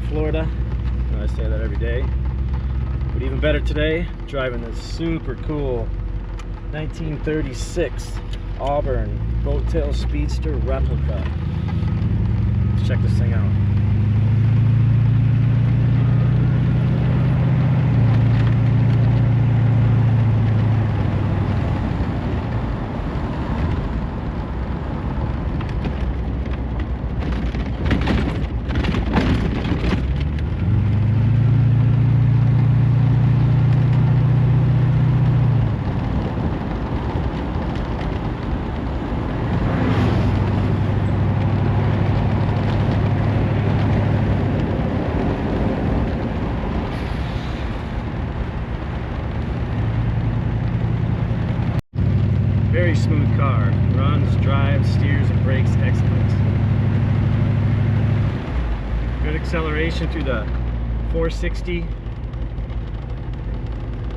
Florida. I say that every day. But even better today, driving this super cool 1936 Auburn Boattail Speedster Replica. Let's check this thing out. Very smooth car. Runs, drives, steers, and brakes excellent. Good acceleration through the 460.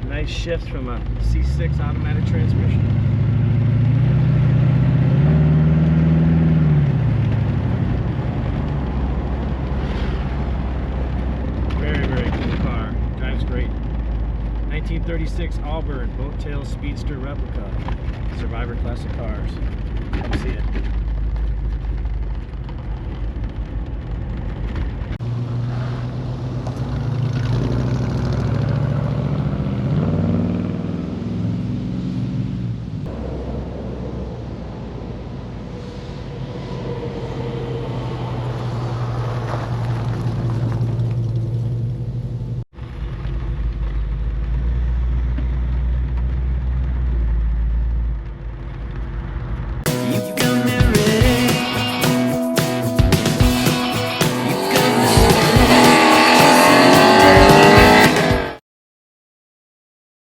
Nice shift from a C6 automatic transmission. Very, very cool car. Drives great. 1936 Auburn Boattail Speedster Replica. Survivor Classic cars. See it.